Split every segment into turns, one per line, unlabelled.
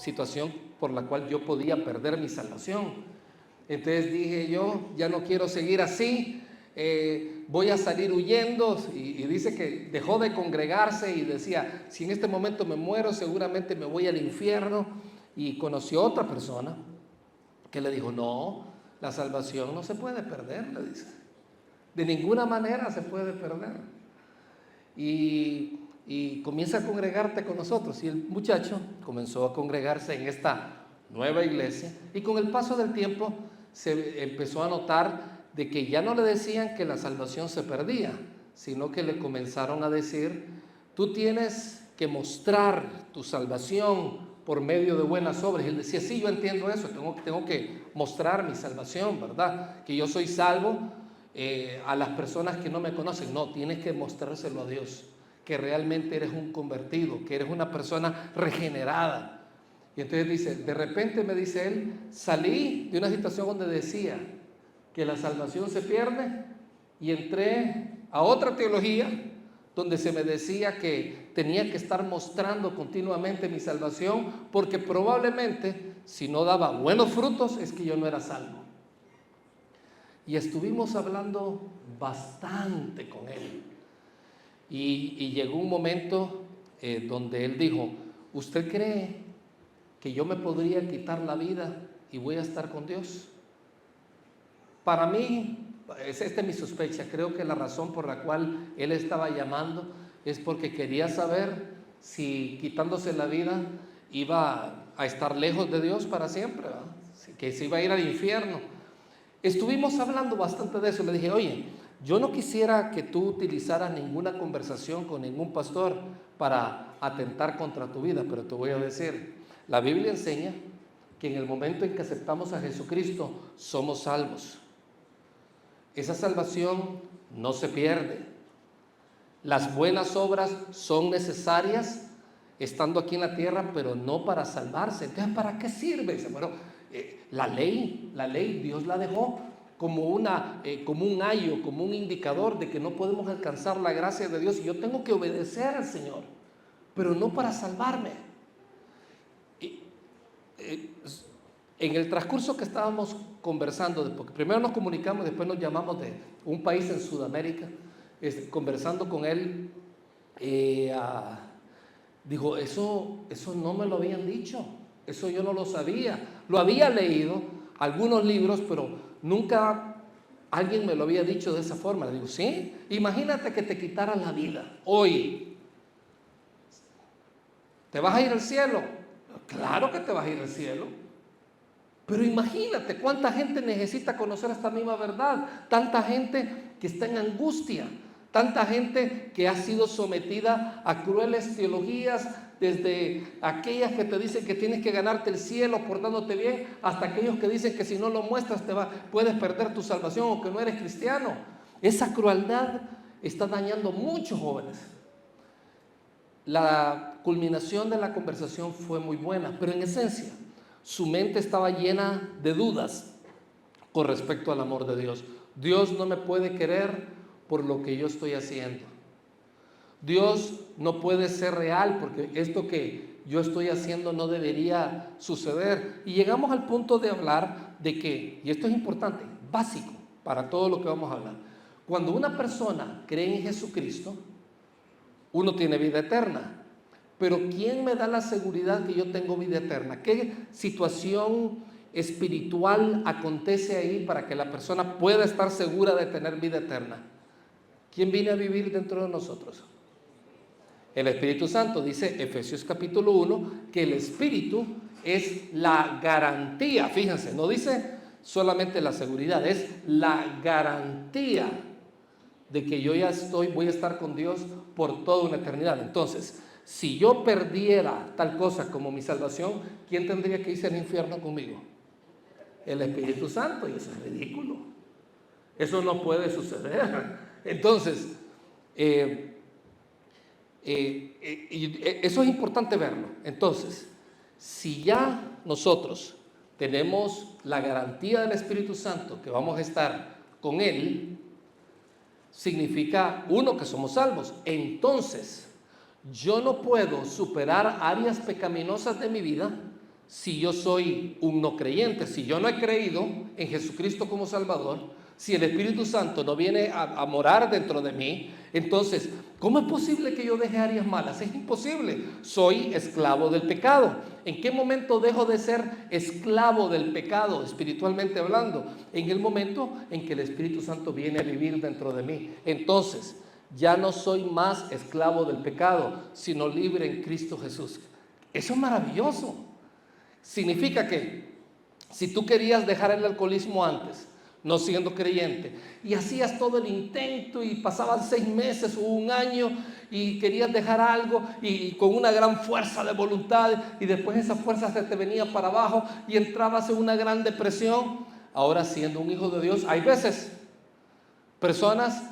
situación por la cual yo podía perder mi salvación. Entonces dije yo, ya no quiero seguir así, voy a salir huyendo. Y dice que dejó de congregarse y decía, si en este momento me muero, seguramente me voy al infierno. Y conoció a otra persona que le dijo, no, la salvación no se puede perder, le dice. De ninguna manera se puede perder. Y comienza a congregarte con nosotros. Y el muchacho comenzó a congregarse en esta nueva iglesia. Y con el paso del tiempo se empezó a notar de que ya no le decían que la salvación se perdía, sino que le comenzaron a decir, tú tienes que mostrar tu salvación por medio de buenas obras. Y él decía, sí, yo entiendo eso, tengo que mostrar mi salvación, ¿verdad? Que yo soy salvo a las personas que no me conocen. No, tienes que mostrárselo a Dios, que realmente eres un convertido, que eres una persona regenerada. Y entonces dice, de repente me dice él, salí de una situación donde decía que la salvación se pierde y entré a otra teología donde se me decía que tenía que estar mostrando continuamente mi salvación, porque probablemente si no daba buenos frutos es que yo no era salvo. Y estuvimos hablando bastante con él. Y llegó un momento donde él dijo, ¿usted cree que yo me podría quitar la vida y voy a estar con Dios? Para mí, esta es mi sospecha, creo que la razón por la cual él estaba llamando es porque quería saber si quitándose la vida iba a estar lejos de Dios para siempre, ¿verdad? Que se iba a ir al infierno. Estuvimos hablando bastante de eso. Le dije, oye, yo no quisiera que tú utilizaras ninguna conversación con ningún pastor para atentar contra tu vida, pero te voy a decir, la Biblia enseña que en el momento en que aceptamos a Jesucristo somos salvos. Esa salvación no se pierde. Las buenas obras son necesarias estando aquí en la tierra, pero no para salvarse. Entonces, ¿para qué sirve? Bueno, la ley Dios la dejó como un ayo, como un indicador de que no podemos alcanzar la gracia de Dios. Y yo tengo que obedecer al Señor, pero no para salvarme. En el transcurso que estábamos conversando, porque primero nos comunicamos, después nos llamamos de un país en Sudamérica, conversando con él, dijo, eso no me lo habían dicho, eso yo no lo sabía, lo había leído, algunos libros, pero nunca alguien me lo había dicho de esa forma. Le digo, sí, imagínate que te quitaran la vida hoy, ¿te vas a ir al cielo? Claro que te vas a ir al cielo. Pero imagínate cuánta gente necesita conocer esta misma verdad, tanta gente que está en angustia, tanta gente que ha sido sometida a crueles teologías, desde aquellas que te dicen que tienes que ganarte el cielo portándote bien, hasta aquellos que dicen que si no lo muestras puedes perder tu salvación o que no eres cristiano. Esa crueldad está dañando muchos jóvenes. La culminación de la conversación fue muy buena, pero en esencia su mente estaba llena de dudas con respecto al amor de Dios. Dios no me puede querer por lo que yo estoy haciendo. Dios no puede ser real porque esto que yo estoy haciendo no debería suceder. Y llegamos al punto de hablar de que, y esto es importante, básico para todo lo que vamos a hablar, cuando una persona cree en Jesucristo, uno tiene vida eterna. Pero ¿quién me da la seguridad que yo tengo vida eterna? ¿Qué situación espiritual acontece ahí para que la persona pueda estar segura de tener vida eterna? ¿Quién viene a vivir dentro de nosotros? El Espíritu Santo. Dice Efesios capítulo 1 que el Espíritu es la garantía. Fíjense, no dice solamente la seguridad, es la garantía de que yo ya voy a estar con Dios por toda una eternidad. Entonces, si yo perdiera tal cosa como mi salvación, ¿quién tendría que irse al infierno conmigo? El Espíritu Santo, y eso es ridículo. Eso no puede suceder. Entonces, eso es importante verlo. Entonces, si ya nosotros tenemos la garantía del Espíritu Santo que vamos a estar con Él, significa, uno, que somos salvos. Entonces, yo no puedo superar áreas pecaminosas de mi vida si yo soy un no creyente? Si yo no he creído en Jesucristo como Salvador, si el Espíritu Santo no viene a morar dentro de mí, entonces, ¿cómo es posible que yo deje áreas malas? Es imposible. Soy esclavo del pecado. ¿En qué momento dejo de ser esclavo del pecado, espiritualmente hablando? En el momento en que el Espíritu Santo viene a vivir dentro de mí. Entonces, ya no soy más esclavo del pecado, sino libre en Cristo Jesús. Eso es maravilloso. Significa que si tú querías dejar el alcoholismo antes, no siendo creyente, y hacías todo el intento y pasaban 6 meses o un año y querías dejar algo y con una gran fuerza de voluntad, y después esa fuerza se te venía para abajo y entrabas en una gran depresión, ahora siendo un hijo de Dios, hay veces personas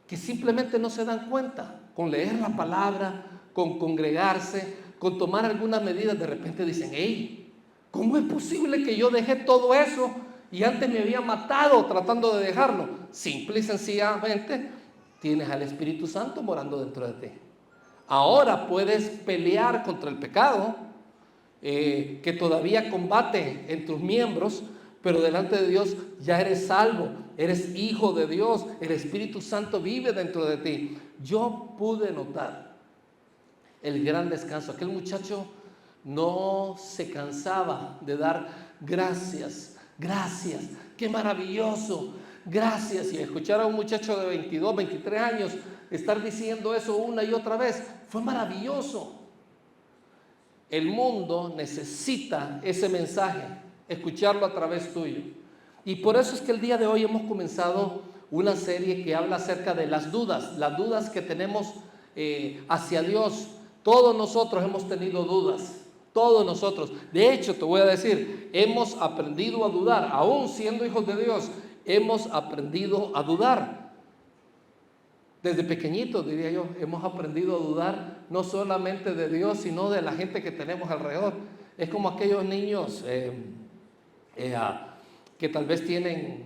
que simplemente no se dan cuenta, con leer la palabra, con congregarse, con tomar algunas medidas, de repente dicen: hey, ¿cómo es posible que yo dejé todo eso y antes me había matado tratando de dejarlo? Simple y sencillamente tienes al Espíritu Santo morando dentro de ti. Ahora puedes pelear contra el pecado que todavía combate en tus miembros, pero delante de Dios ya eres salvo, eres hijo de Dios, el Espíritu Santo vive dentro de ti. Yo pude notar el gran descanso. Aquel muchacho no se cansaba de dar gracias, gracias, qué maravilloso, gracias. Y escuchar a un muchacho de 22, 23 años estar diciendo eso una y otra vez, fue maravilloso. El mundo necesita ese mensaje, escucharlo a través tuyo. Y por eso es que el día de hoy hemos comenzado una serie que habla acerca de las dudas que tenemos hacia Dios. Todos nosotros hemos tenido dudas, todos nosotros. De hecho, te voy a decir, hemos aprendido a dudar, aún siendo hijos de Dios, hemos aprendido a dudar. Desde pequeñitos, diría yo, hemos aprendido a dudar no solamente de Dios, sino de la gente que tenemos alrededor. Es como aquellos niños que tal vez tienen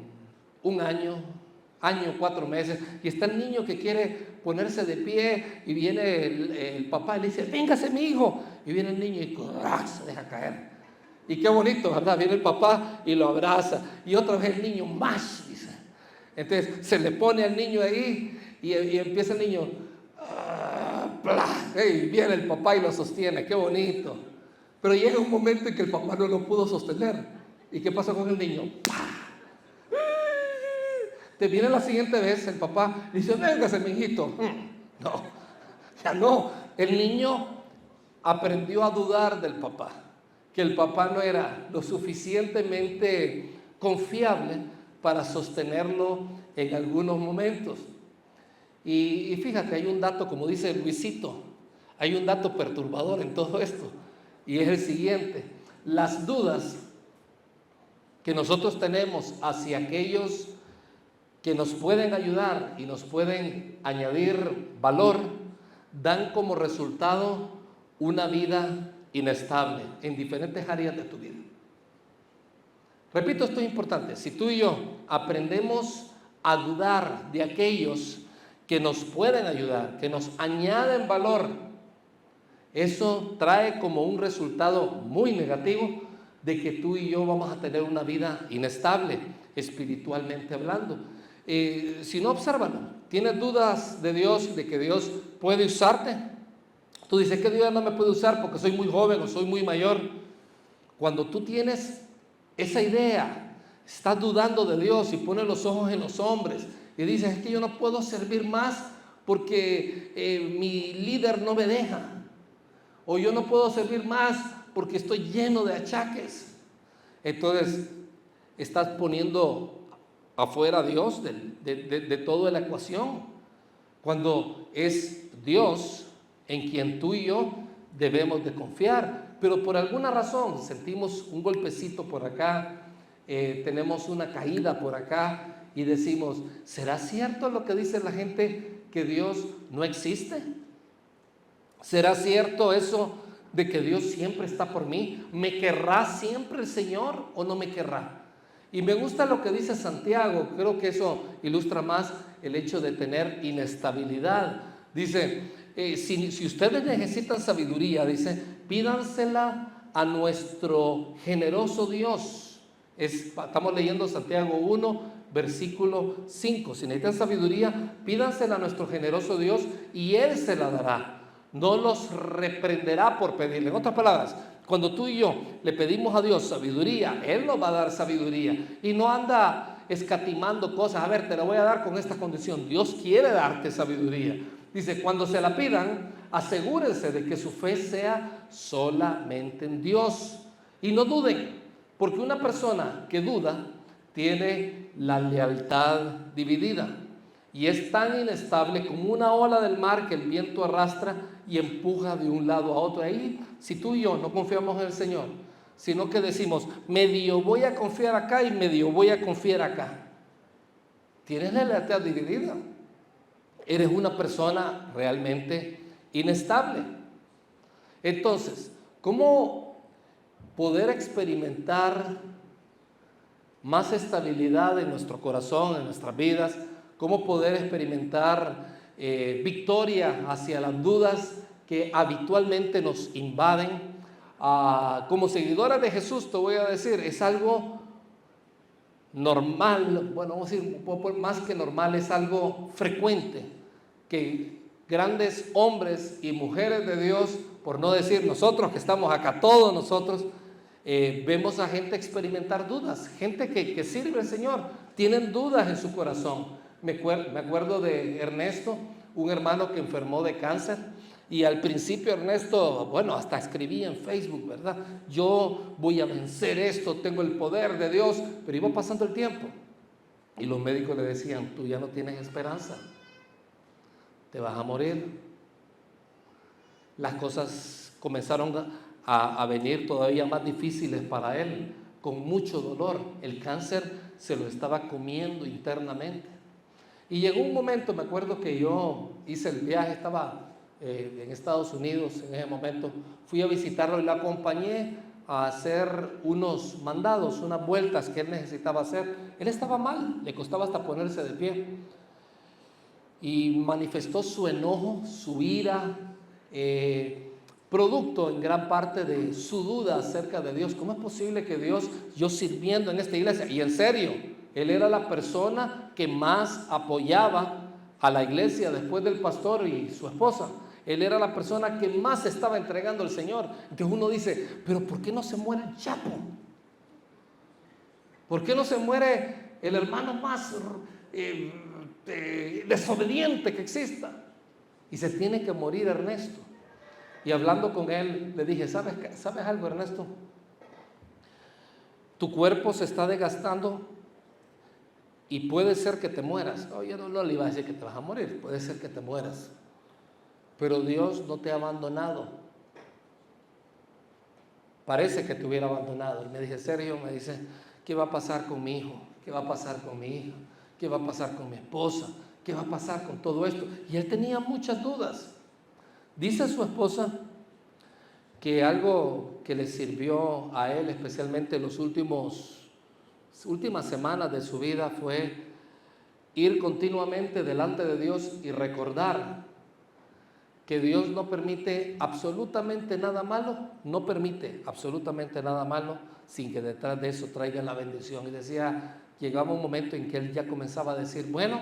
un año, 4 meses, y está el niño que quiere ponerse de pie y viene el papá y le dice: véngase mi hijo, y viene el niño y se deja caer. Y qué bonito, ¿verdad? Viene el papá y lo abraza, y otra vez el niño más, dice. Entonces se le pone al niño ahí y empieza el niño, y viene el papá y lo sostiene, qué bonito. Pero llega un momento en que el papá no lo pudo sostener. ¿Y qué pasa con el niño? Te viene la siguiente vez el papá y dice: véngase mi hijito. No, ya no. El niño aprendió a dudar del papá, que el papá no era lo suficientemente confiable para sostenerlo en algunos momentos. Y fíjate, hay un dato, como dice Luisito, hay un dato perturbador en todo esto, y es el siguiente: las dudas que nosotros tenemos hacia aquellos que nos pueden ayudar y nos pueden añadir valor, dan como resultado una vida inestable en diferentes áreas de tu vida. Repito, esto es importante. Si tú y yo aprendemos a dudar de aquellos que nos pueden ayudar, que nos añaden valor, eso trae como un resultado muy negativo de que tú y yo vamos a tener una vida inestable, espiritualmente hablando. Si no, obsérvalo. ¿Tienes dudas de Dios, de que Dios puede usarte? Tú dices que Dios no me puede usar porque soy muy joven o soy muy mayor. Cuando tú tienes esa idea, estás dudando de Dios y pones los ojos en los hombres y dices: es que yo no puedo servir más porque mi líder no me deja, o yo no puedo servir más porque estoy lleno de achaques. Entonces estás poniendo afuera a Dios de toda la ecuación, cuando es Dios en quien tú y yo debemos de confiar. Pero por alguna razón sentimos un golpecito por acá, tenemos una caída por acá y decimos: ¿será cierto lo que dice la gente, que Dios no existe? ¿Será cierto eso de que Dios siempre está por mí? ¿Me querrá siempre el Señor o no me querrá? Y me gusta lo que dice Santiago, creo que eso ilustra más el hecho de tener inestabilidad. Dice, si ustedes necesitan sabiduría, dice, pídansela a nuestro generoso Dios. Estamos leyendo Santiago 1, versículo 5. Si necesitan sabiduría, pídansela a nuestro generoso Dios y Él se la dará. No los reprenderá por pedirle. En otras palabras, cuando tú y yo le pedimos a Dios sabiduría, Él nos va a dar sabiduría. Y no anda escatimando cosas. A ver, te la voy a dar con esta condición. Dios quiere darte sabiduría. Dice, cuando se la pidan, asegúrense de que su fe sea solamente en Dios. Y no duden, porque una persona que duda tiene la lealtad dividida. Y es tan inestable como una ola del mar que el viento arrastra y empuja de un lado a otro. Ahí, si tú y yo no confiamos en el Señor, sino que decimos, medio voy a confiar acá y medio voy a confiar acá, tienes la lealtad dividida. Eres una persona realmente inestable. Entonces, ¿cómo poder experimentar más estabilidad en nuestro corazón, en nuestras vidas? ¿Cómo poder experimentar victoria hacia las dudas que habitualmente nos invaden? Como seguidora de Jesús, te voy a decir, es algo normal, bueno, vamos a decir un poco más que normal, es algo frecuente que grandes hombres y mujeres de Dios, por no decir nosotros que estamos acá, todos nosotros, vemos a gente experimentar dudas, gente que sirve al Señor, tienen dudas en su corazón. Me acuerdo de Ernesto, un hermano que enfermó de cáncer, y al principio Ernesto, bueno, hasta escribía en Facebook, ¿verdad? Yo voy a vencer esto, tengo el poder de Dios, pero iba pasando el tiempo y los médicos le decían, tú ya no tienes esperanza, te vas a morir. Las cosas comenzaron a venir todavía más difíciles para él, con mucho dolor. El cáncer se lo estaba comiendo internamente. Y llegó un momento, me acuerdo que yo hice el viaje, estaba en Estados Unidos en ese momento, fui a visitarlo y lo acompañé a hacer unos mandados, unas vueltas que él necesitaba hacer. Él estaba mal, le costaba hasta ponerse de pie. Y manifestó su enojo, su ira, producto en gran parte de su duda acerca de Dios. ¿Cómo es posible que Dios, yo sirviendo en esta iglesia, y en serio, él era la persona que más apoyaba a la iglesia después del pastor y su esposa, él era la persona que más estaba entregando al Señor. Entonces uno dice, pero ¿por qué no se muere el Chapo? ¿Por qué no se muere el hermano más desobediente que exista? Y se tiene que morir Ernesto. Y hablando con él, le dije, ¿sabes algo, Ernesto? Tu cuerpo se está desgastando y puede ser que te mueras. No, yo no le iba a decir que te vas a morir, puede ser que te mueras. Pero Dios no te ha abandonado. Parece que te hubiera abandonado. Y me dije, Sergio, me dice, ¿qué va a pasar con mi hijo? ¿Qué va a pasar con mi hija? ¿Qué va a pasar con mi esposa? ¿Qué va a pasar con todo esto? Y él tenía muchas dudas. Dice su esposa que algo que le sirvió a él, especialmente en las últimas semanas de su vida, fue ir continuamente delante de Dios y recordar que Dios no permite absolutamente nada malo, no permite absolutamente nada malo sin que detrás de eso traiga la bendición. Y decía, llegaba un momento en que él ya comenzaba a decir, bueno,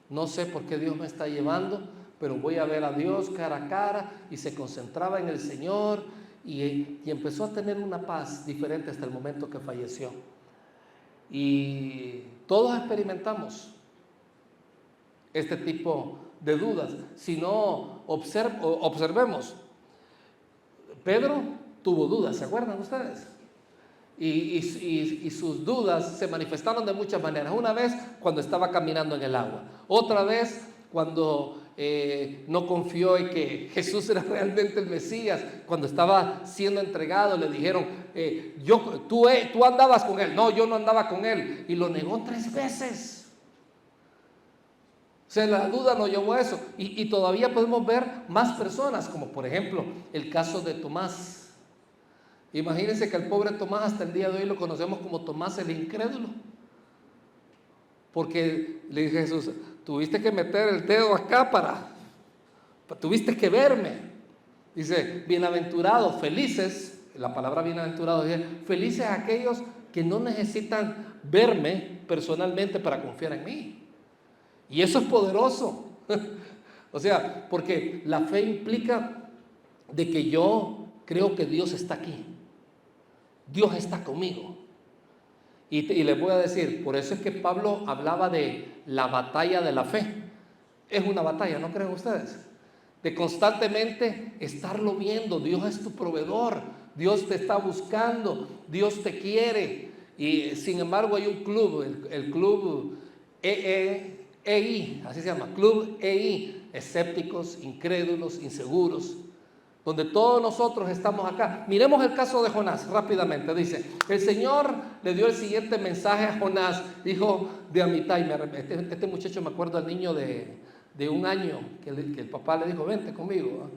no sé por qué Dios me está llevando, pero voy a ver a Dios cara a cara, y se concentraba en el Señor y empezó a tener una paz diferente hasta el momento que falleció. Y todos experimentamos este tipo de dudas. Si no, observemos, Pedro tuvo dudas, ¿se acuerdan ustedes? Y sus dudas se manifestaron de muchas maneras. Una vez cuando estaba caminando en el agua, otra vez cuando no confió en que Jesús era realmente el Mesías, cuando estaba siendo entregado le dijeron, tú andabas con él. No, yo no andaba con él, y lo negó 3 veces. O sea, la duda nos llevó a eso. Y todavía podemos ver más personas, como por ejemplo el caso de Tomás. Imagínense que el pobre Tomás hasta el día de hoy lo conocemos como Tomás el incrédulo, porque le dije a Jesús, tuviste que meter el dedo acá tuviste que verme. Dice, bienaventurados, felices la palabra bienaventurado dice, felices aquellos que no necesitan verme personalmente para confiar en mí. Y eso es poderoso. O sea, porque la fe implica de que yo creo que Dios está aquí. Dios está conmigo. Y les voy a decir, por eso es que Pablo hablaba de la batalla de la fe. Es una batalla, ¿no creen ustedes? De constantemente estarlo viendo. Dios es tu proveedor, Dios te está buscando, Dios te quiere. Y sin embargo hay un club, el club EI, así se llama, Club EI, escépticos, incrédulos, inseguros, donde todos nosotros estamos acá. Miremos el caso de Jonás rápidamente. Dice, el Señor le dio el siguiente mensaje a Jonás, hijo de Amitai. Este muchacho, me acuerdo al niño de 1 año, que el papá le dijo, vente conmigo.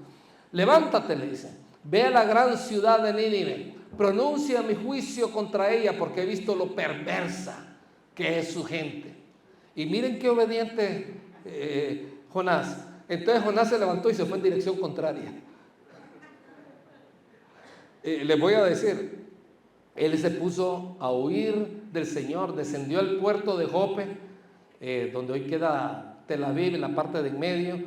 Levántate, le dice, ve a la gran ciudad de Nínive, pronuncia mi juicio contra ella, porque he visto lo perversa que es su gente. Y miren qué obediente Jonás. Entonces Jonás se levantó y se fue en dirección contraria. Les voy a decir, él se puso a huir del Señor, descendió al puerto de Jope, donde hoy queda Tel Aviv, en la parte de en medio,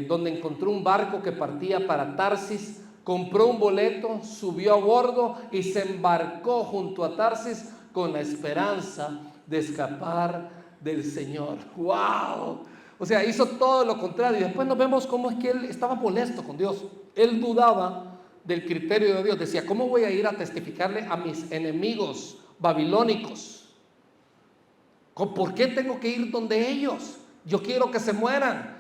donde encontró un barco que partía para Tarsis, compró un boleto, subió a bordo y se embarcó junto a Tarsis con la esperanza de escapar del Señor. ¡Wow! O sea, hizo todo lo contrario. Y después nos vemos cómo es que él estaba molesto con Dios. Él dudaba del criterio de Dios. Decía, ¿cómo voy a ir a testificarle a mis enemigos babilónicos? ¿Por qué tengo que ir donde ellos? Yo quiero que se mueran.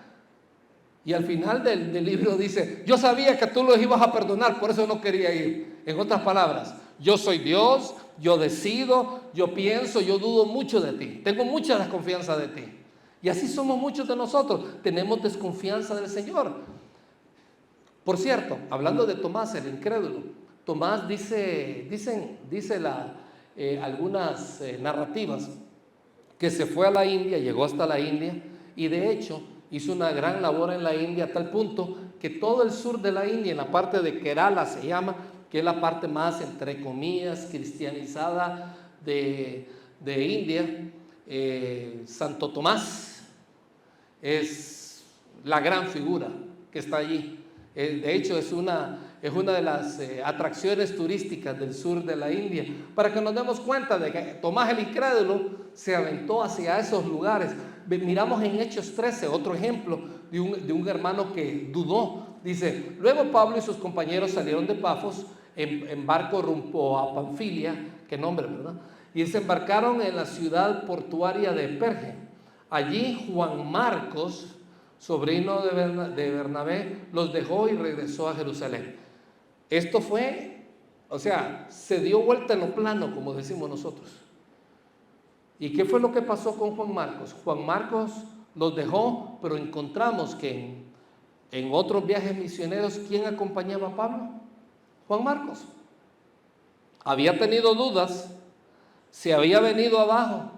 Y al final del libro dice, yo sabía que tú los ibas a perdonar, por eso no quería ir. En otras palabras, yo soy Dios, yo decido, yo pienso, yo dudo mucho de ti. Tengo mucha desconfianza de ti. Y así somos muchos de nosotros. Tenemos desconfianza del Señor. Por cierto, hablando de Tomás, el incrédulo, Tomás dicen algunas narrativas que se fue a la India, llegó hasta la India y de hecho hizo una gran labor en la India a tal punto que todo el sur de la India, en la parte de Kerala se llama, que es la parte más entre comillas cristianizada de India, Santo Tomás es la gran figura que está allí. De hecho es una de las atracciones turísticas del sur de la India, para que nos demos cuenta de que Tomás el incrédulo se aventó hacia esos lugares. Miramos en Hechos 13 otro ejemplo de un hermano que dudó. Dice, luego Pablo y sus compañeros salieron de Pafos en barco rumbo a Panfilia, qué nombre, ¿verdad? Y se embarcaron en la ciudad portuaria de Perge. Allí Juan Marcos, sobrino de Bernabé, los dejó y regresó a Jerusalén. Esto fue, o sea, se dio vuelta en lo plano, como decimos nosotros. ¿Y qué fue lo que pasó con Juan Marcos? Juan Marcos los dejó, pero encontramos que en otros viajes misioneros, ¿quién acompañaba a Pablo? Juan Marcos. Había tenido dudas, se había venido abajo.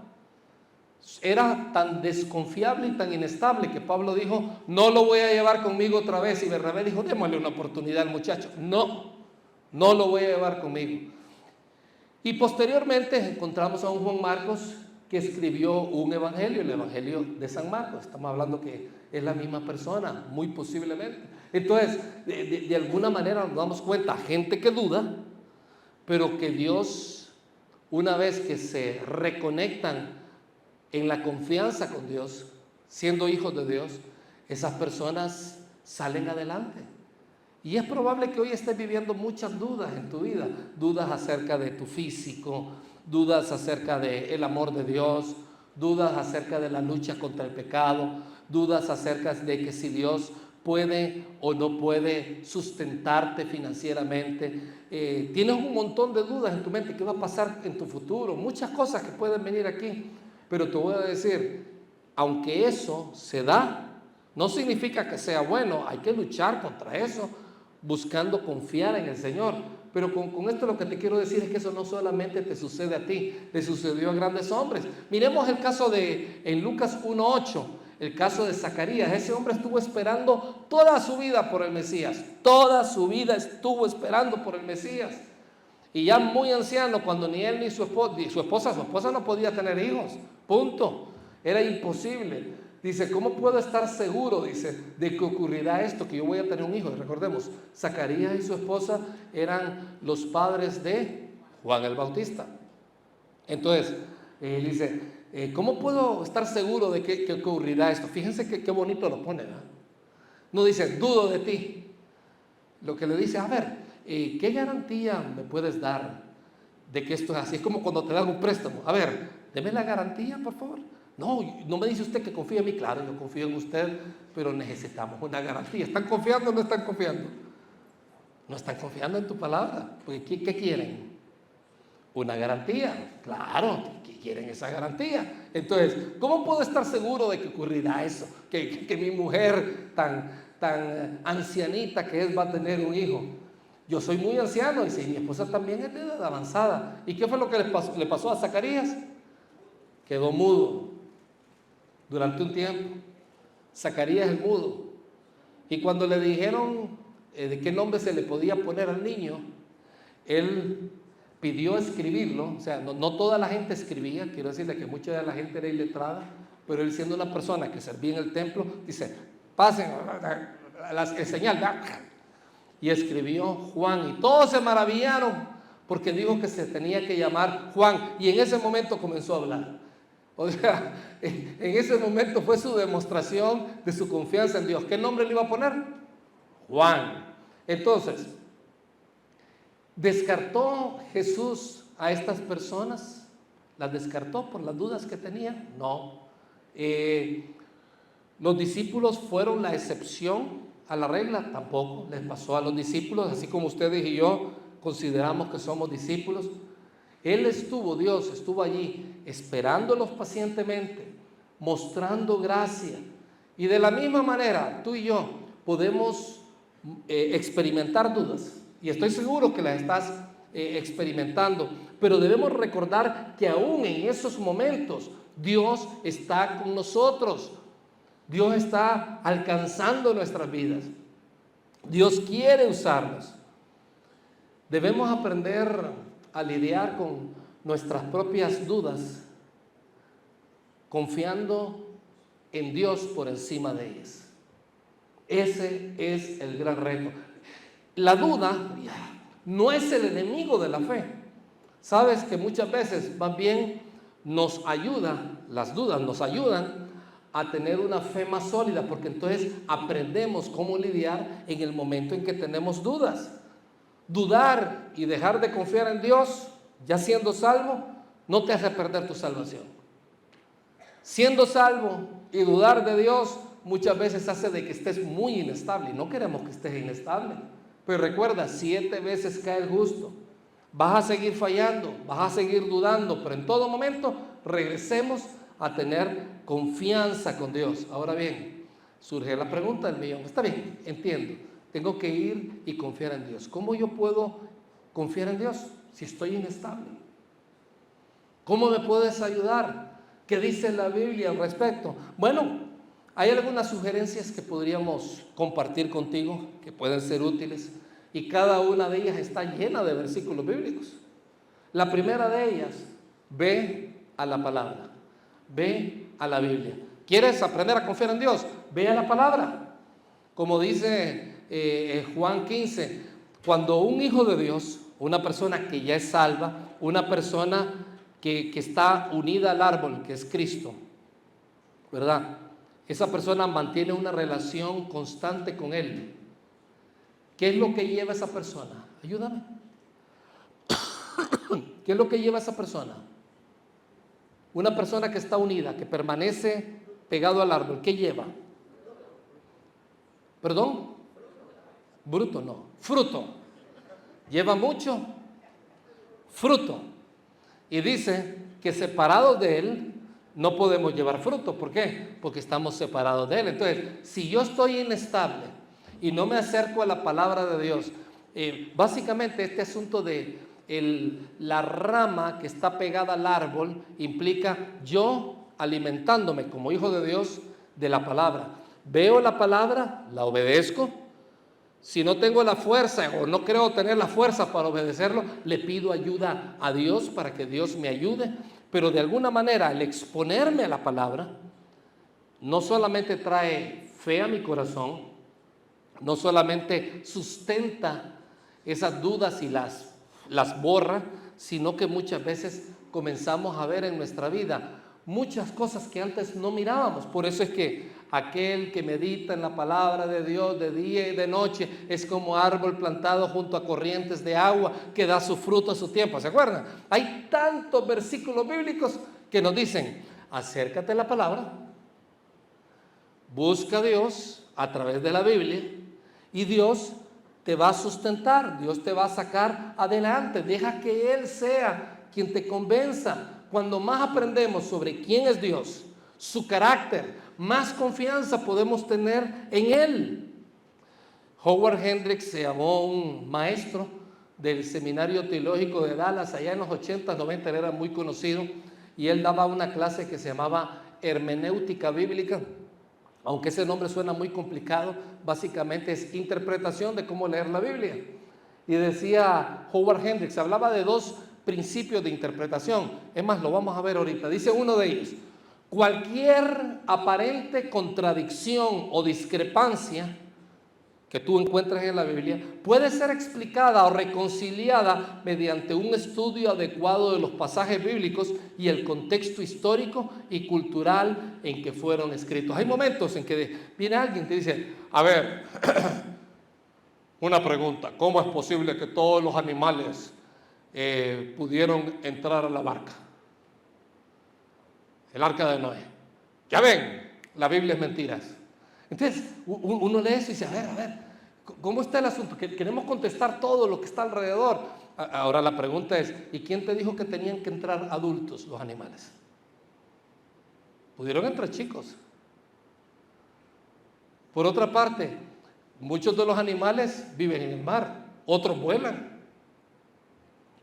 Era tan desconfiable y tan inestable que Pablo dijo, no lo voy a llevar conmigo otra vez. Y Bernabé dijo, démosle una oportunidad al muchacho. No lo voy a llevar conmigo. Y posteriormente encontramos a un Juan Marcos que escribió un evangelio, el evangelio de San Marcos. Estamos hablando que es la misma persona, muy posiblemente. Entonces, de alguna manera nos damos cuenta, gente que duda, pero que Dios, una vez que se reconectan en la confianza con Dios, siendo hijos de Dios, esas personas salen adelante. Y es probable que hoy estés viviendo muchas dudas en tu vida, dudas acerca de tu físico, dudas acerca del amor de Dios, dudas acerca de la lucha contra el pecado, dudas acerca de que si Dios puede o no puede sustentarte financieramente. Tienes un montón de dudas en tu mente, qué va a pasar en tu futuro, muchas cosas que pueden venir aquí. Pero te voy a decir, aunque eso se da, no significa que sea bueno. Hay que luchar contra eso, buscando confiar en el Señor. Pero con esto lo que te quiero decir es que eso no solamente te sucede a ti, le sucedió a grandes hombres. Miremos el caso en Lucas 1:8, el caso de Zacarías. Ese hombre estuvo esperando toda su vida por el Mesías. Toda su vida estuvo esperando por el Mesías. Y ya muy anciano, cuando ni él ni su esposa no podía tener hijos, punto. Era imposible. Dice, ¿cómo puedo estar seguro, dice, de que ocurrirá esto, que yo voy a tener un hijo? Y recordemos, Zacarías y su esposa eran los padres de Juan el Bautista. Entonces, él dice, ¿cómo puedo estar seguro de que ocurrirá esto? Fíjense qué bonito lo pone, ¿verdad? No dice, dudo de ti. Lo que le dice, a ver, ¿qué garantía me puedes dar de que esto es así? Es como cuando te dan un préstamo. A ver, deme la garantía, por favor. No me dice usted que confía en mí. Claro, yo confío en usted, pero necesitamos una garantía. ¿Están confiando o no están confiando? No están confiando en tu palabra. Porque ¿qué quieren? Una garantía. Claro, ¿qué quieren esa garantía? Entonces, ¿cómo puedo estar seguro de que ocurrirá eso? Que mi mujer tan ancianita que es va a tener un hijo. Yo soy muy anciano, dice, y mi esposa también es de edad avanzada. ¿Y qué fue lo que le pasó a Zacarías? Quedó mudo durante un tiempo. Zacarías el mudo. Y cuando le dijeron de qué nombre se le podía poner al niño, él pidió escribirlo. O sea, no toda la gente escribía, quiero decirle que mucha de la gente era iletrada, pero él, siendo una persona que servía en el templo, dice, pasen el señal, y escribió Juan, y todos se maravillaron porque dijo que se tenía que llamar Juan, y en ese momento comenzó a hablar. O sea, en ese momento fue su demostración de su confianza en Dios. ¿Qué nombre le iba a poner? Juan. Entonces, ¿descartó Jesús a estas personas? ¿Las descartó por las dudas que tenían? No. ¿Los discípulos fueron la excepción a la regla? Tampoco les pasó a los discípulos, así como ustedes y yo consideramos que somos discípulos. Dios estuvo allí esperándolos pacientemente, mostrando gracia. Y de la misma manera, tú y yo podemos experimentar dudas. Y estoy seguro que las estás experimentando. Pero debemos recordar que aún en esos momentos Dios está con nosotros. Dios está alcanzando nuestras vidas. Dios quiere usarnos. Debemos aprender a lidiar con nuestras propias dudas, confiando en Dios por encima de ellas. Ese es el gran reto. La duda no es el enemigo de la fe. Sabes que muchas veces más bien nos ayuda, las dudas nos ayudan a tener una fe más sólida, porque entonces aprendemos cómo lidiar en el momento en que tenemos dudas. Dudar y dejar de confiar en Dios, ya siendo salvo, no te hace perder tu salvación. Siendo salvo y dudar de Dios muchas veces hace de que estés muy inestable, y no queremos que estés inestable. Pero recuerda, 7 veces cae el justo. Vas a seguir fallando, vas a seguir dudando, pero en todo momento regresemos a tener confianza con Dios. Ahora bien, surge la pregunta del millón. Está bien, entiendo. Tengo que ir y confiar en Dios. ¿Cómo yo puedo confiar en Dios si estoy inestable? ¿Cómo me puedes ayudar? ¿Qué dice la Biblia al respecto? Bueno, hay algunas sugerencias que podríamos compartir contigo que pueden ser útiles, y cada una de ellas está llena de versículos bíblicos. La primera de ellas, ve a la palabra, ve a la Biblia. ¿Quieres aprender a confiar en Dios? Ve a la palabra. Como dice Juan 15, cuando un hijo de Dios, una persona que ya es salva, una persona que está unida al árbol que es Cristo, ¿verdad? Esa persona mantiene una relación constante con Él. ¿Qué es lo que lleva a esa persona? Ayúdame. ¿Qué es lo que lleva a esa persona? Una persona que está unida, que permanece pegado al árbol, ¿qué lleva? ¿Perdón? Bruto, no. Fruto. Lleva mucho fruto. Y dice que separados de Él no podemos llevar fruto. ¿Por qué? Porque estamos separados de Él. Entonces, si yo estoy inestable y no me acerco a la palabra de Dios, básicamente este asunto de la rama que está pegada al árbol implica yo alimentándome como hijo de Dios de la palabra. Veo la palabra, la obedezco, Si no tengo la fuerza o no creo tener la fuerza para obedecerlo, le pido ayuda a Dios para que Dios me ayude. Pero de alguna manera, el exponerme a la palabra no solamente trae fe a mi corazón, no solamente sustenta esas dudas y las borra, sino que muchas veces comenzamos a ver en nuestra vida muchas cosas que antes no mirábamos. Por eso es que aquel que medita en la palabra de Dios de día y de noche es como árbol plantado junto a corrientes de agua que da su fruto a su tiempo. ¿Se acuerdan? Hay tantos versículos bíblicos que nos dicen: acércate a la palabra, busca a Dios a través de la Biblia y Dios te va a sustentar, Dios te va a sacar adelante. Deja que Él sea quien te convenza. Cuando más aprendemos sobre quién es Dios, su carácter, más confianza podemos tener en Él. Howard Hendricks se llamó un maestro del Seminario Teológico de Dallas, allá en los 80, 90, él era muy conocido, y él daba una clase que se llamaba Hermenéutica Bíblica. Aunque ese nombre suena muy complicado, básicamente es interpretación de cómo leer la Biblia. Y decía Howard Hendricks, hablaba de dos principios de interpretación. Es más, lo vamos a ver ahorita. Dice uno de ellos: cualquier aparente contradicción o discrepancia que tú encuentres en la Biblia puede ser explicada o reconciliada mediante un estudio adecuado de los pasajes bíblicos y el contexto histórico y cultural en que fueron escritos. Hay momentos en que viene alguien y te dice: a ver, una pregunta, ¿cómo es posible que todos los animales pudieron entrar a la barca? El arca de Noé. Ya ven, la Biblia es mentiras. Entonces uno lee eso y dice: a ver, ¿cómo está el asunto? Queremos contestar todo lo que está alrededor. Ahora la pregunta es: ¿y quién te dijo que tenían que entrar adultos los animales? Pudieron entrar chicos. Por otra parte, muchos de los animales viven en el mar, otros vuelan.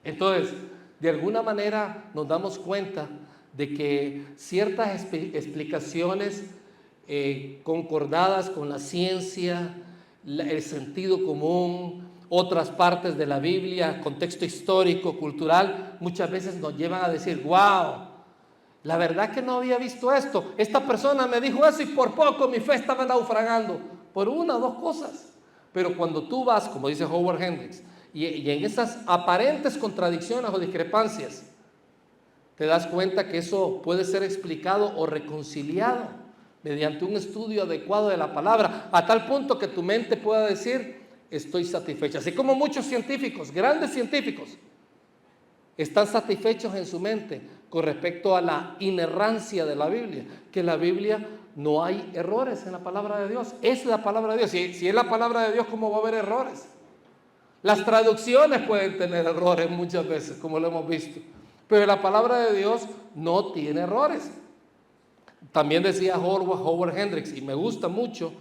Entonces, de alguna manera nos damos cuenta de que ciertas explicaciones concordadas con la ciencia, el sentido común, otras partes de la Biblia, contexto histórico, cultural, muchas veces nos llevan a decir: wow, la verdad que no había visto esto, esta persona me dijo eso y por poco mi fe estaba naufragando, por una o dos cosas. Pero cuando tú vas, como dice Howard Hendricks, y en esas aparentes contradicciones o discrepancias, te das cuenta que eso puede ser explicado o reconciliado mediante un estudio adecuado de la palabra, a tal punto que tu mente pueda decir: estoy satisfecha. Así como muchos científicos, grandes científicos, están satisfechos en su mente con respecto a la inerrancia de la Biblia, que en la Biblia no hay errores en la palabra de Dios, es la palabra de Dios. Si es la palabra de Dios, ¿cómo va a haber errores? Las traducciones pueden tener errores muchas veces, como lo hemos visto, pero la palabra de Dios no tiene errores. También decía Howard Hendricks, y me gusta mucho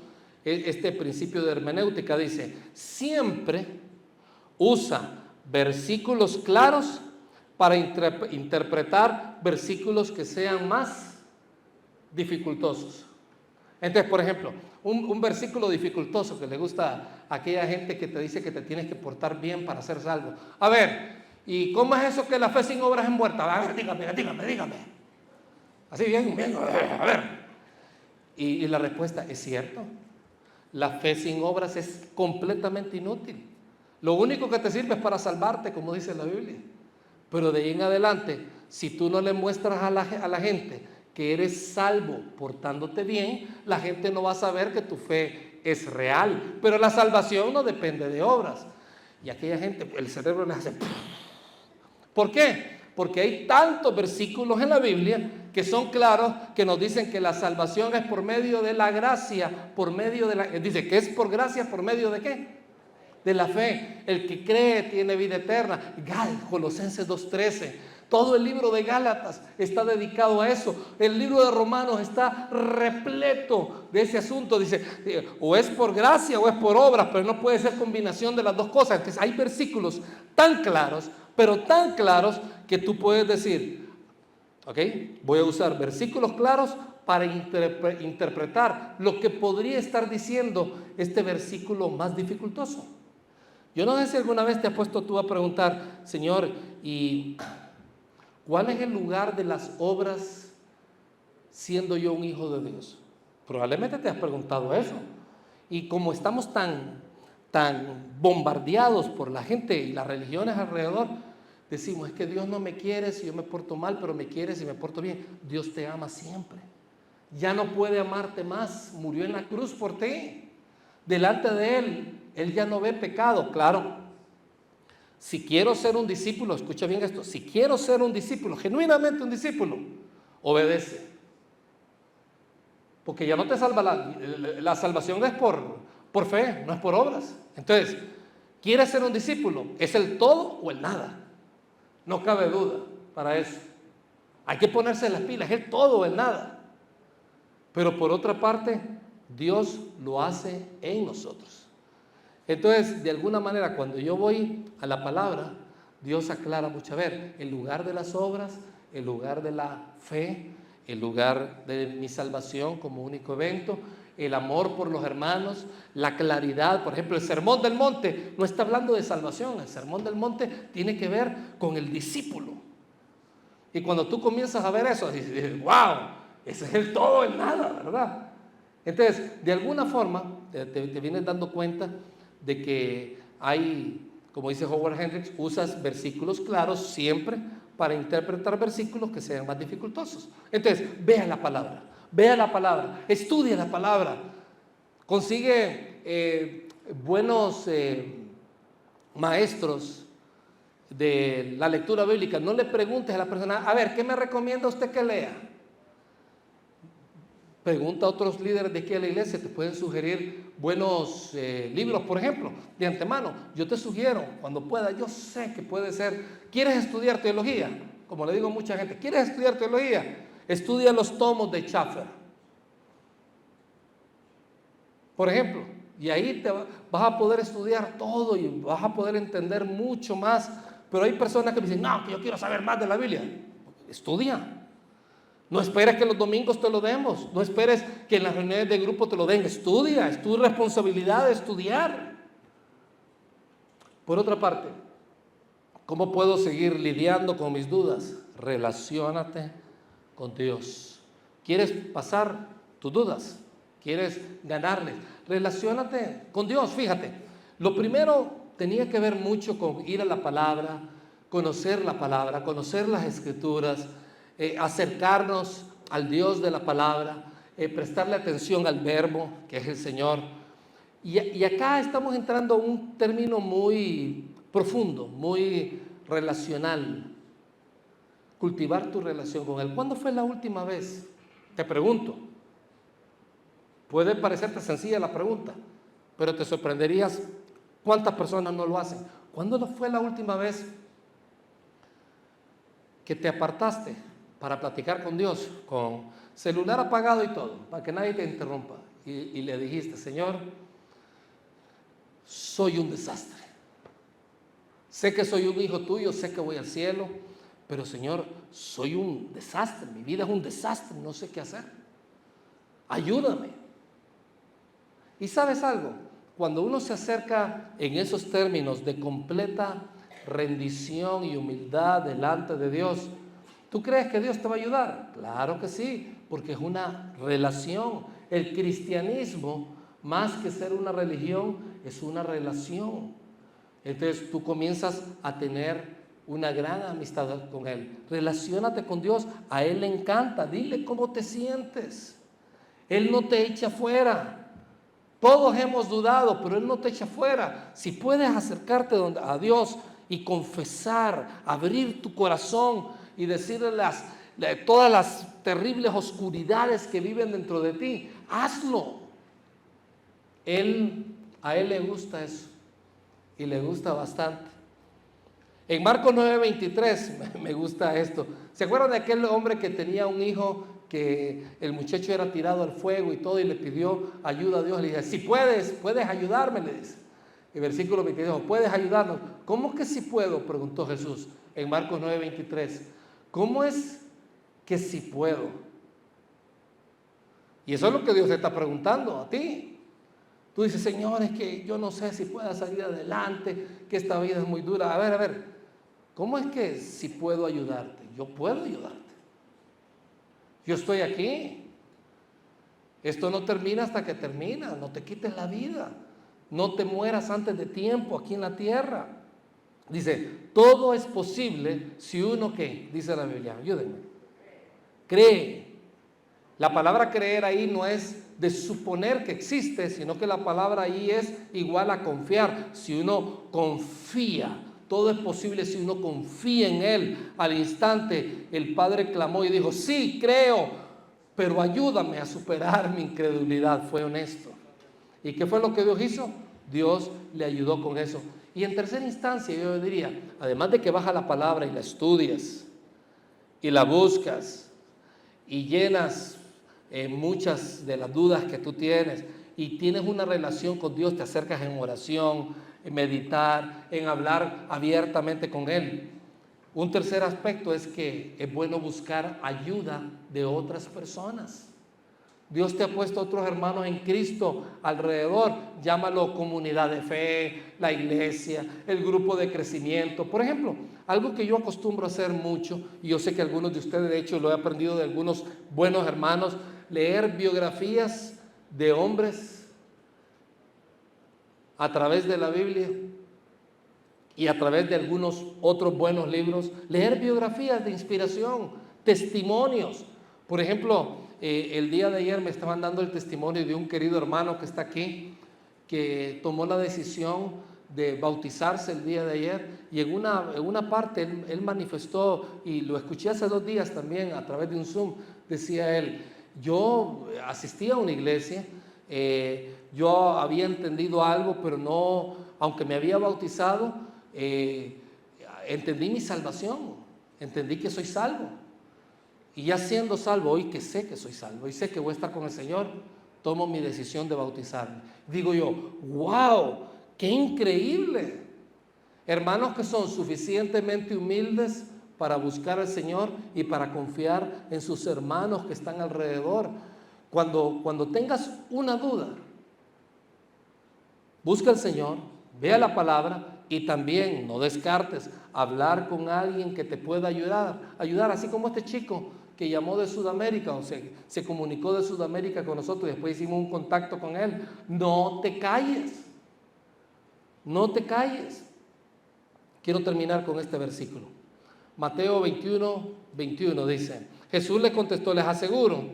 este principio de hermenéutica, dice: siempre usa versículos claros para interpretar versículos que sean más dificultosos. Entonces, por ejemplo, un versículo dificultoso que le gusta a aquella gente que te dice que te tienes que portar bien para ser salvo. A ver, ¿y cómo es eso que la fe sin obras es muerta? A ver, dígame. Así bien, a ver. Y la respuesta es cierto. La fe sin obras es completamente inútil. Lo único que te sirve es para salvarte, como dice la Biblia. Pero de ahí en adelante, si tú no le muestras a la gente que eres salvo portándote bien, la gente no va a saber que tu fe es real. Pero la salvación no depende de obras. Y aquella gente, el cerebro les hace... ¿Por qué? Porque hay tantos versículos en la Biblia que son claros, que nos dicen que la salvación es por medio de la gracia, por medio de la... Dice que es por gracia, ¿por medio de qué? De la fe. El que cree tiene vida eterna. Colosenses 2:13. Todo el libro de Gálatas está dedicado a eso. El libro de Romanos está repleto de ese asunto. Dice, o es por gracia o es por obras, pero no puede ser combinación de las dos cosas. Entonces hay versículos tan claros, pero tan claros, que tú puedes decir, ok, voy a usar versículos claros para interpretar lo que podría estar diciendo este versículo más dificultoso. Yo no sé si alguna vez te has puesto tú a preguntar, Señor, ¿y cuál es el lugar de las obras siendo yo un hijo de Dios? Probablemente te has preguntado eso. Y como estamos tan bombardeados por la gente y las religiones alrededor, decimos, es que Dios no me quiere si yo me porto mal, pero me quiere si me porto bien. Dios te ama siempre. Ya no puede amarte más. Murió en la cruz por ti. Delante de Él ya no ve pecado. Claro, si quiero ser un discípulo, escucha bien esto, si quiero ser un discípulo, genuinamente un discípulo, obedece. Porque ya no te salva, la salvación es por fe, no es por obras. Entonces, ¿quieres ser un discípulo? ¿Es el todo o el nada? No cabe duda para eso. Hay que ponerse las pilas, es el todo o el nada. Pero por otra parte, Dios lo hace en nosotros. Entonces, de alguna manera, cuando yo voy a la palabra, Dios aclara mucho. A ver, el lugar de las obras, el lugar de la fe, el lugar de mi salvación como único evento, el amor por los hermanos, la claridad. Por ejemplo, el Sermón del Monte no está hablando de salvación. El Sermón del Monte tiene que ver con el discípulo. Y cuando tú comienzas a ver eso, dices, wow, ese es el todo, el nada, ¿verdad? Entonces, de alguna forma, te vienes dando cuenta de que hay, como dice Howard Hendricks, usas versículos claros siempre para interpretar versículos que sean más dificultosos. Entonces, vea la palabra, estudia la palabra, consigue buenos maestros de la lectura bíblica. No le preguntes a la persona, a ver, ¿qué me recomienda usted que lea? Pregunta a otros líderes de aquí a la iglesia, te pueden sugerir buenos libros, por ejemplo, de antemano. Yo te sugiero, cuando pueda, yo sé que puede ser, ¿quieres estudiar teología? Como le digo a mucha gente, ¿quieres estudiar teología? Estudia los tomos de Schaffer, por ejemplo, y ahí vas a poder estudiar todo y vas a poder entender mucho más. Pero hay personas que me dicen, no, que yo quiero saber más de la Biblia. Estudia. No esperes que los domingos te lo demos. No esperes que en las reuniones de grupo te lo den. Estudia, es tu responsabilidad de estudiar. Por otra parte, ¿cómo puedo seguir lidiando con mis dudas? Relaciónate con Dios. ¿Quieres pasar tus dudas? ¿Quieres ganarles? Relaciónate con Dios. Fíjate, lo primero tenía que ver mucho con ir a la palabra, conocer las escrituras, acercarnos al Dios de la palabra, prestarle atención al verbo que es el Señor. Y acá estamos entrando a un término muy profundo, muy relacional. Cultivar tu relación con Él. ¿Cuándo fue la última vez? Te pregunto. Puede parecerte sencilla la pregunta, pero te sorprenderías cuántas personas no lo hacen. ¿Cuándo fue la última vez que te apartaste para platicar con Dios, con celular apagado y todo, para que nadie te interrumpa, y le dijiste, Señor, soy un desastre, sé que soy un hijo tuyo, sé que voy al cielo, pero Señor, soy un desastre, mi vida es un desastre, no sé qué hacer, ayúdame? Y ¿sabes algo? Cuando uno se acerca en esos términos de completa rendición y humildad delante de Dios, ¿tú crees que Dios te va a ayudar? Claro que sí, porque es una relación. El cristianismo, más que ser una religión, es una relación. Entonces tú comienzas a tener una gran amistad con Él. Relaciónate con Dios, a Él le encanta, dile cómo te sientes. Él no te echa fuera. Todos hemos dudado, pero Él no te echa fuera. Si puedes acercarte a Dios y confesar, abrir tu corazón y decirle todas las terribles oscuridades que viven dentro de ti, hazlo. A Él le gusta eso, y le gusta bastante. En Marcos 9:23 me gusta esto. ¿Se acuerdan de aquel hombre que tenía un hijo que el muchacho era tirado al fuego y todo, y le pidió ayuda a Dios? Le dije, si puedes ayudarme, le dice. El versículo 22, ¿puedes ayudarnos? ¿Cómo que si puedo?, preguntó Jesús en Marcos 9:23. ¿Cómo es que si puedo? Y eso es lo que Dios te está preguntando a ti. Tú dices, Señor, es que yo no sé si pueda salir adelante, que esta vida es muy dura. A ver, ¿cómo es que si puedo ayudarte? Yo puedo ayudarte. Yo estoy aquí. Esto no termina hasta que termina. No te quites la vida. No te mueras antes de tiempo aquí en la tierra. Dice, todo es posible si uno, ¿qué? Dice la Biblia, ayúdenme. Cree. La palabra creer ahí no es de suponer que existe, sino que la palabra ahí es igual a confiar. Si uno confía, todo es posible si uno confía en Él. Al instante el Padre clamó y dijo, sí, creo, pero ayúdame a superar mi incredulidad. Fue honesto. ¿Y qué fue lo que Dios hizo? Dios le ayudó con eso. Y en tercera instancia yo diría, además de que baja la palabra y la estudias y la buscas y llenas muchas de las dudas que tú tienes y tienes una relación con Dios, te acercas en oración, en meditar, en hablar abiertamente con Él. Un tercer aspecto es que es bueno buscar ayuda de otras personas. Dios te ha puesto otros hermanos en Cristo alrededor, llámalo comunidad de fe, la iglesia, el grupo de crecimiento. Por ejemplo, algo que yo acostumbro a hacer mucho, y yo sé que algunos de ustedes, de hecho, lo he aprendido de algunos buenos hermanos, leer biografías de hombres a través de la Biblia y a través de algunos otros buenos libros, leer biografías de inspiración, testimonios. Por ejemplo, el día de ayer me estaban dando el testimonio de un querido hermano que está aquí, que tomó la decisión de bautizarse el día de ayer, y en una parte él manifestó, y lo escuché hace 2 días también a través de un Zoom, decía él, yo asistía a una iglesia, yo había entendido algo, pero no, aunque me había bautizado, entendí mi salvación, entendí que soy salvo. Y ya siendo salvo, hoy que sé que soy salvo y sé que voy a estar con el Señor, tomo mi decisión de bautizarme. Digo yo, wow, qué increíble. Hermanos que son suficientemente humildes para buscar al Señor y para confiar en sus hermanos que están alrededor. Cuando tengas una duda, busca al Señor, vea la palabra y también no descartes hablar con alguien que te pueda ayudar, así como este chico que llamó de Sudamérica, o sea, se comunicó de Sudamérica con nosotros y después hicimos un contacto con él. No te calles, no te calles. Quiero terminar con este versículo. Mateo 21 dice, Jesús le contestó, les aseguro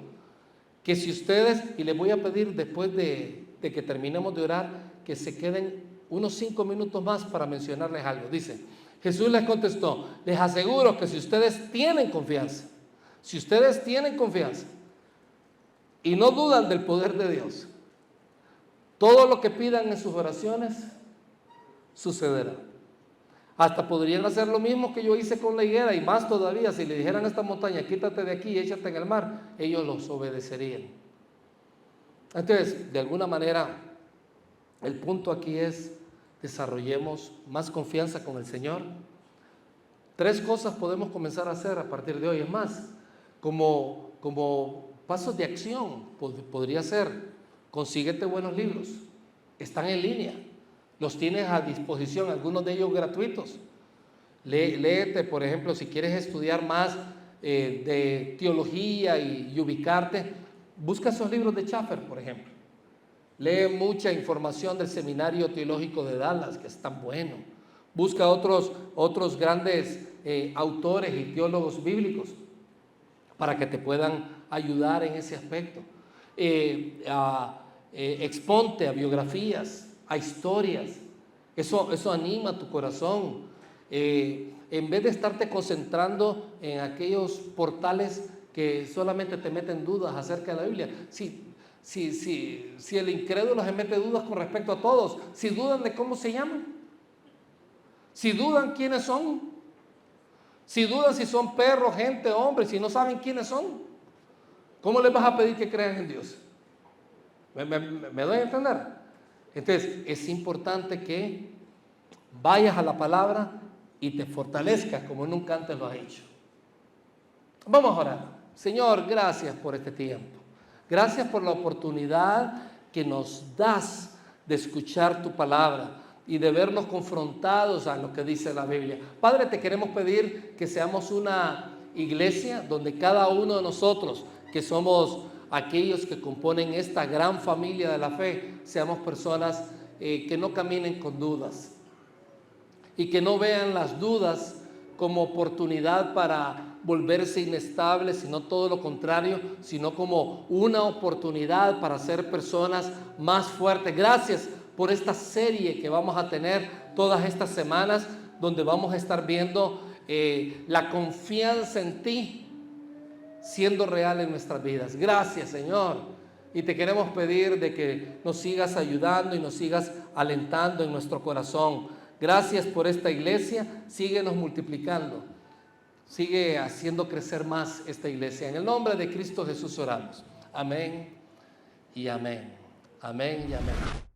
que si ustedes, y les voy a pedir después de que terminemos de orar, que se queden unos 5 minutos más para mencionarles algo. Dice, Jesús les contestó, les aseguro que si ustedes tienen confianza y no dudan del poder de Dios, todo lo que pidan en sus oraciones sucederá. Hasta podrían hacer lo mismo que yo hice con la higuera y más todavía, si le dijeran a esta montaña, quítate de aquí y échate en el mar, ellos los obedecerían. Entonces, de alguna manera, el punto aquí es, desarrollemos más confianza con el Señor. 3 cosas podemos comenzar a hacer a partir de hoy. Es más, como pasos de acción, podría ser, consíguete buenos libros, están en línea, los tienes a disposición, algunos de ellos gratuitos. Léete, por ejemplo, si quieres estudiar más de teología y ubicarte, busca esos libros de Schaffer, por ejemplo. Lee mucha información del Seminario Teológico de Dallas, que es tan bueno. Busca otros grandes autores y teólogos bíblicos para que te puedan ayudar en ese aspecto. Exponte a biografías, a historias. Eso anima tu corazón. En vez de estarte concentrando en aquellos portales que solamente te meten dudas acerca de la Biblia. Si el incrédulo se mete dudas con respecto a todos, si dudan de cómo se llaman, si dudan quiénes son, si dudan si son perros, gente, hombres, si no saben quiénes son, ¿cómo les vas a pedir que crean en Dios? ¿Me doy a entender? Entonces, es importante que vayas a la palabra y te fortalezcas como nunca antes lo has hecho. Vamos a orar. Señor, gracias por este tiempo. Gracias por la oportunidad que nos das de escuchar tu palabra y de vernos confrontados a lo que dice la Biblia. Padre, te queremos pedir que seamos una iglesia donde cada uno de nosotros, que somos aquellos que componen esta gran familia de la fe, seamos personas que no caminen con dudas y que no vean las dudas como oportunidad para volverse inestables, sino todo lo contrario, sino como una oportunidad para ser personas más fuertes. Gracias por esta serie que vamos a tener todas estas semanas, donde vamos a estar viendo la confianza en ti siendo real en nuestras vidas. Gracias, Señor. Y te queremos pedir de que nos sigas ayudando y nos sigas alentando en nuestro corazón. Gracias por esta iglesia. Síguenos multiplicando. Sigue haciendo crecer más esta iglesia. En el nombre de Cristo Jesús oramos. Amén y amén. Amén y amén.